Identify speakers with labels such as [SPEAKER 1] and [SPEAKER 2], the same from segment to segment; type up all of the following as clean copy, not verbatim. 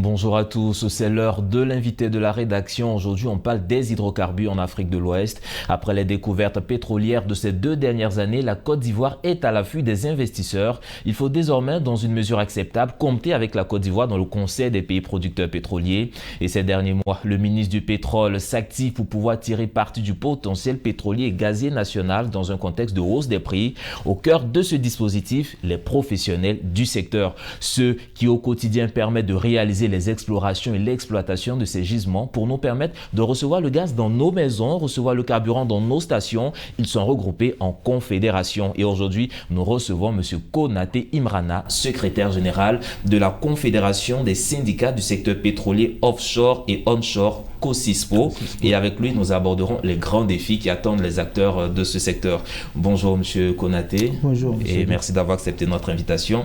[SPEAKER 1] Bonjour à tous, c'est l'heure de l'invité de la rédaction. Aujourd'hui, on parle des hydrocarbures en Afrique de l'Ouest. Après les découvertes pétrolières de ces 2 dernières années, la Côte d'Ivoire est à l'affût des investisseurs. Il faut désormais, dans une mesure acceptable, compter avec la Côte d'Ivoire dans le Conseil des pays producteurs pétroliers. Et ces derniers mois, le ministre du Pétrole s'active pour pouvoir tirer parti du potentiel pétrolier et gazier national dans un contexte de hausse des prix. Au cœur de ce dispositif, les professionnels du secteur, ceux qui au quotidien permettent de réaliser les explorations et l'exploitation de ces gisements pour nous permettre de recevoir le gaz dans nos maisons, recevoir le carburant dans nos stations. Ils sont regroupés en confédération. Et aujourd'hui, nous recevons M. Konaté Imrana, secrétaire général de la Confédération des syndicats du secteur pétrolier offshore et onshore, COSISPO. Et avec lui, nous aborderons les grands défis qui attendent les acteurs de ce secteur. Bonjour M. Konaté.
[SPEAKER 2] Bonjour.
[SPEAKER 1] Et merci d'avoir accepté notre invitation.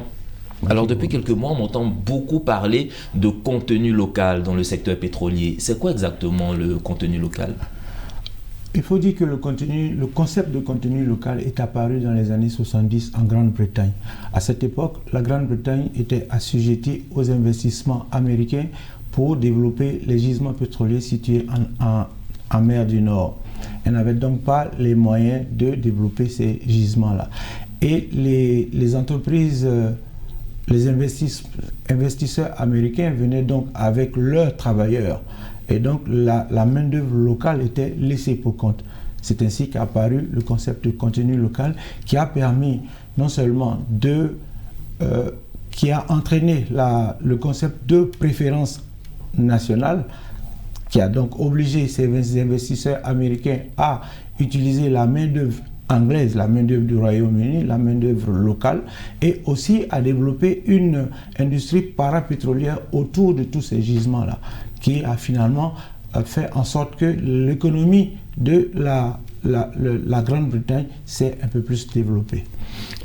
[SPEAKER 1] Alors, depuis quelques mois, on entend beaucoup parler de contenu local dans le secteur pétrolier. C'est quoi exactement le contenu local?
[SPEAKER 2] Il faut dire que le concept de contenu local est apparu dans les années 70 en Grande-Bretagne. À cette époque, la Grande-Bretagne était assujettie aux investissements américains pour développer les gisements pétroliers situés en mer du Nord. Elle n'avait donc pas les moyens de développer ces gisements-là. Et les entreprises... Les investisseurs américains venaient donc avec leurs travailleurs et donc la main-d'œuvre locale était laissée pour compte. C'est ainsi qu'est apparu le concept de contenu local qui a permis non seulement qui a entraîné le concept de préférence nationale qui a donc obligé ces investisseurs américains à utiliser la main-d'œuvre anglaise, la main-d'œuvre du Royaume-Uni, la main-d'œuvre locale, et aussi à développer une industrie parapétrolière autour de tous ces gisements-là, qui a finalement fait en sorte que l'économie de la Grande-Bretagne s'est un peu plus développée.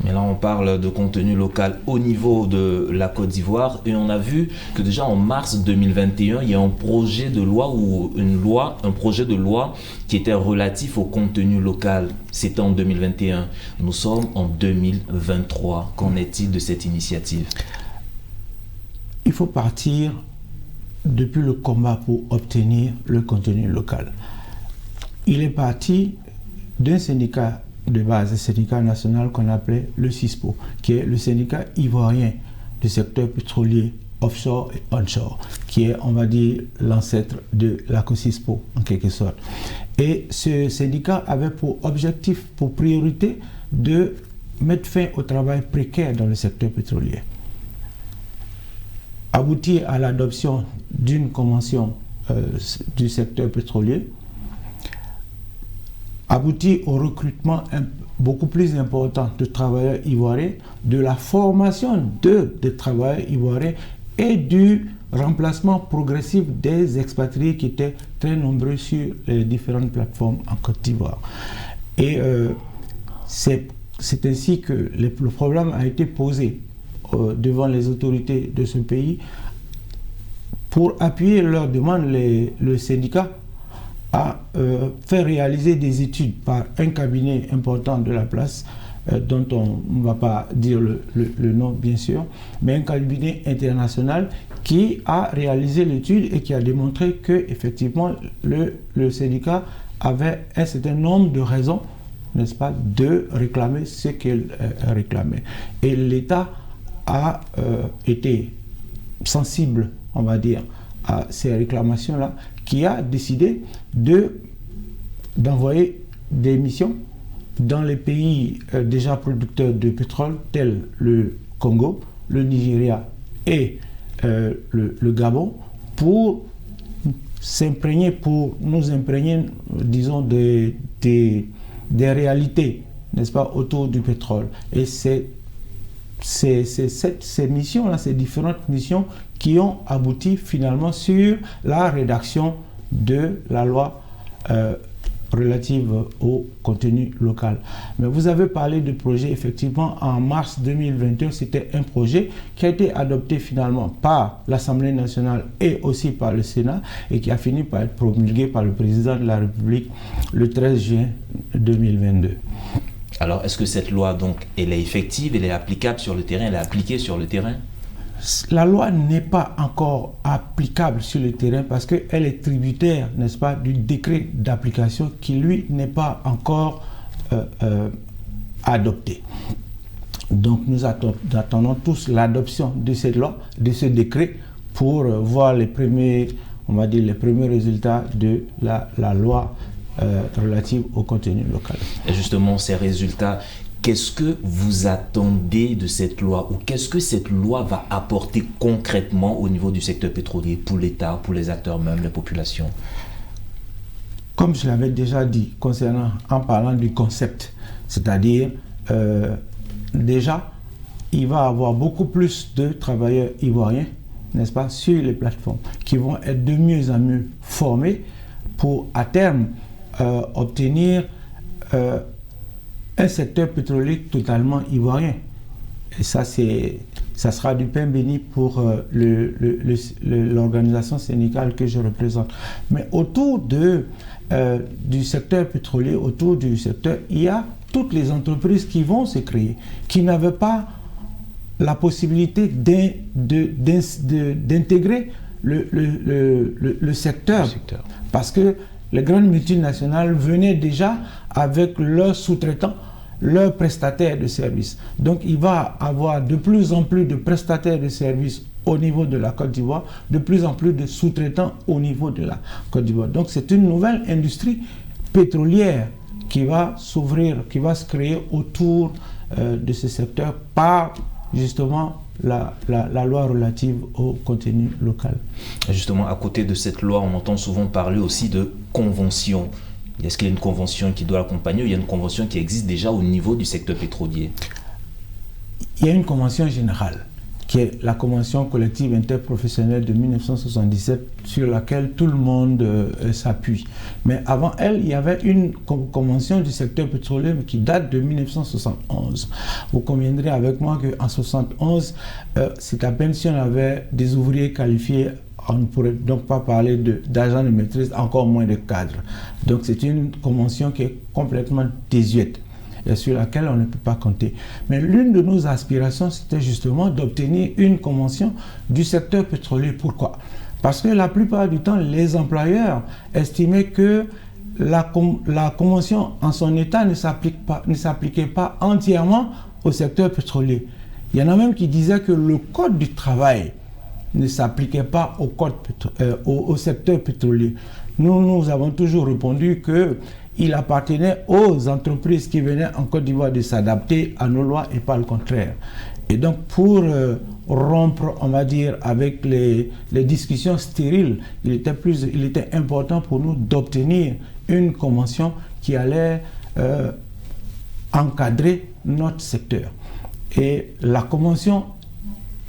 [SPEAKER 1] Mais là, on parle de contenu local au niveau de la Côte d'Ivoire et on a vu que déjà en mars 2021, il y a un projet de loi un projet de loi qui était relatif au contenu local. C'était en 2021. Nous sommes en 2023. Qu'en est-il de cette initiative?
[SPEAKER 2] Il faut partir depuis le combat pour obtenir le contenu local. Il est parti d'un syndicat de base, un syndicat national qu'on appelait le CISPO, qui est le syndicat ivoirien du secteur pétrolier offshore et onshore, qui est, on va dire, l'ancêtre de la COSISPO, en quelque sorte. Et ce syndicat avait pour objectif, pour priorité, de mettre fin au travail précaire dans le secteur pétrolier, aboutir à l'adoption d'une convention du secteur pétrolier, aboutir au recrutement beaucoup plus important de travailleurs ivoiriens, de la formation des travailleurs ivoiriens et du remplacement progressif des expatriés qui étaient très nombreux sur les différentes plateformes en Côte d'Ivoire. Et c'est ainsi que le problème a été posé devant les autorités de ce pays. Pour appuyer leurs demandes, le syndicat a fait réaliser des études par un cabinet important de la place, dont on ne va pas dire le nom bien sûr, mais un cabinet international qui a réalisé l'étude et qui a démontré que effectivement le syndicat avait un certain nombre de raisons, n'est-ce pas, de réclamer ce qu'il réclamait. Et l'État a été sensible, on va dire, à ces réclamations-là, qui a décidé d'envoyer des missions dans les pays déjà producteurs de pétrole, tels le Congo, le Nigeria et le Gabon, pour nous imprégner, disons, des réalités, n'est-ce pas, autour du pétrole. Et ces missions-là, ces différentes missions qui ont abouti finalement sur la rédaction de la loi relative au contenu local. Mais vous avez parlé de projet, effectivement, en mars 2021, c'était un projet qui a été adopté finalement par l'Assemblée nationale et aussi par le Sénat et qui a fini par être promulgué par le président de la République le 13 juin 2022.
[SPEAKER 1] Alors, est-ce que cette loi, donc, elle est effective, elle est applicable sur le terrain, elle est appliquée sur le terrain?
[SPEAKER 2] la loi n'est pas encore applicable sur le terrain parce qu'elle est tributaire, n'est-ce pas, du décret d'application qui, lui, n'est pas encore adopté. Donc, nous attendons tous l'adoption de cette loi, de ce décret, pour voir les premiers, on va dire, les premiers résultats de la loi relative au contenu local.
[SPEAKER 1] Et justement, ces résultats, qu'est-ce que vous attendez de cette loi, ou qu'est-ce que cette loi va apporter concrètement au niveau du secteur pétrolier, pour l'État, pour les acteurs même, les populations?
[SPEAKER 2] Comme je l'avais déjà dit, en parlant du concept, c'est-à-dire, déjà, il va y avoir beaucoup plus de travailleurs ivoiriens, n'est-ce pas, sur les plateformes, qui vont être de mieux en mieux formés pour, à terme, obtenir un secteur pétrolier totalement ivoirien. Et ça sera du pain béni pour l'organisation syndicale que je représente. Mais autour du secteur pétrolier, autour du secteur, il y a toutes les entreprises qui vont se créer, qui n'avaient pas la possibilité d'intégrer le secteur. Parce que les grandes multinationales venaient déjà avec leurs sous-traitants, leurs prestataires de services. Donc il va y avoir de plus en plus de prestataires de services au niveau de la Côte d'Ivoire, de plus en plus de sous-traitants au niveau de la Côte d'Ivoire. Donc c'est une nouvelle industrie pétrolière qui va s'ouvrir, qui va se créer autour de ce secteur par justement la loi relative au contenu local.
[SPEAKER 1] Justement, à côté de cette loi, on entend souvent parler aussi de convention. Est-ce qu'il y a une convention qui doit l'accompagner, ou il y a une convention qui existe déjà au niveau du secteur pétrolier?
[SPEAKER 2] Il y a une convention générale, qui est la convention collective interprofessionnelle de 1977, sur laquelle tout le monde s'appuie. Mais avant elle, il y avait une convention du secteur pétrolier qui date de 1971. Vous conviendrez avec moi qu'en 1971, c'est à peine si on avait des ouvriers qualifiés. On ne pourrait donc pas parler d'agents de maîtrise, encore moins de cadres. Donc c'est une convention qui est complètement désuète et sur laquelle on ne peut pas compter. Mais l'une de nos aspirations, c'était justement d'obtenir une convention du secteur pétrolier. Pourquoi? Parce que la plupart du temps, les employeurs estimaient que la convention en son état ne s'appliquait pas entièrement au secteur pétrolier. Il y en a même qui disaient que le code du travail ne s'appliquait pas au secteur pétrolier. Nous avons toujours répondu qu'il appartenait aux entreprises qui venaient en Côte d'Ivoire de s'adapter à nos lois et pas le contraire. Et donc pour rompre, on va dire, avec les discussions stériles, il était important pour nous d'obtenir une convention qui allait encadrer notre secteur. Et la convention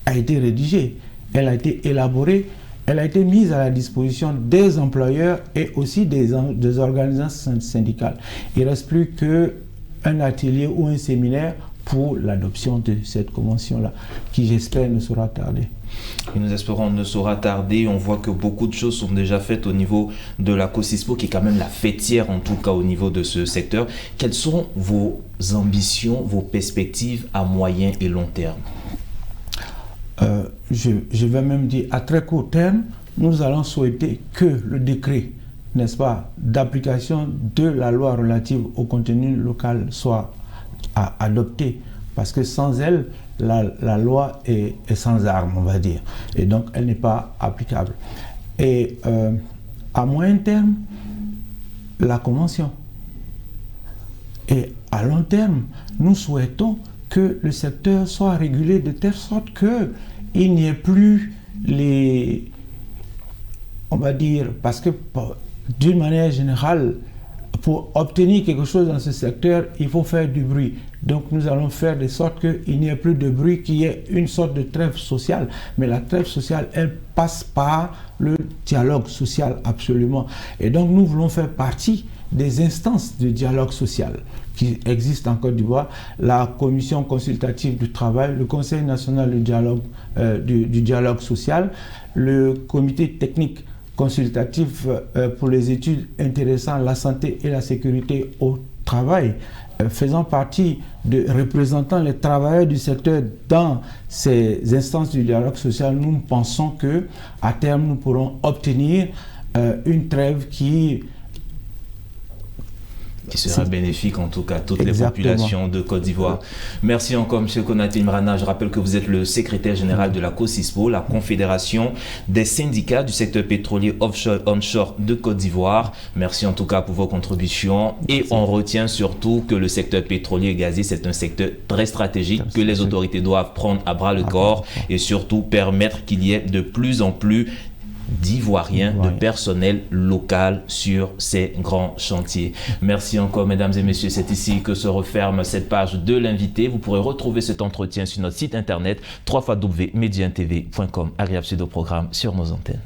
[SPEAKER 2] a été rédigée. Elle a été élaborée, elle a été mise à la disposition des employeurs et aussi des organisations syndicales. Il ne reste plus qu'un atelier ou un séminaire pour l'adoption de cette convention-là, qui j'espère ne saura tarder.
[SPEAKER 1] Et nous espérons ne saura tarder. On voit que beaucoup de choses sont déjà faites au niveau de la COSISPO, qui est quand même la fêtière en tout cas au niveau de ce secteur. Quelles sont vos ambitions, vos perspectives à moyen et long terme?
[SPEAKER 2] Je vais même dire à très court terme, nous allons souhaiter que le décret, n'est-ce pas, d'application de la loi relative au contenu local soit adopté, parce que sans elle, la loi est sans arme, on va dire, et donc elle n'est pas applicable. Et à moyen terme, la convention. Et à long terme, nous souhaitons que le secteur soit régulé de telle sorte qu'il n'y ait plus on va dire, parce que d'une manière générale, pour obtenir quelque chose dans ce secteur, il faut faire du bruit. Donc nous allons faire de sorte qu'il n'y ait plus de bruit, qu'il y ait une sorte de trêve sociale. Mais la trêve sociale, elle passe par le dialogue social, absolument. Et donc nous voulons faire partie des instances de dialogue social qui existent en Côte d'Ivoire, la commission consultative du travail, le Conseil national du dialogue social, le comité technique consultatif pour les études intéressant la santé et la sécurité au travail, faisant partie de représentant les travailleurs du secteur dans ces instances du dialogue social, nous pensons que à terme nous pourrons obtenir une trêve qui
[SPEAKER 1] sera bénéfique en tout cas à toutes les
[SPEAKER 2] Exactement.
[SPEAKER 1] populations de Côte d'Ivoire. Merci encore M. Konaté Imrana. Je rappelle que vous êtes le secrétaire général de la COSISPO, la Confédération des syndicats du secteur pétrolier offshore onshore de Côte d'Ivoire. Merci en tout cas pour vos contributions et on retient surtout que le secteur pétrolier et gazier c'est un secteur très stratégique que les autorités doivent prendre à bras le corps et surtout permettre qu'il y ait de plus en plus d'Ivoiriens, de personnel local sur ces grands chantiers. Merci encore, mesdames et messieurs. C'est ici que se referme cette page de l'invité. Vous pourrez retrouver cet entretien sur notre site internet www.mediantv.com. Agréable pseudo-programme sur nos antennes.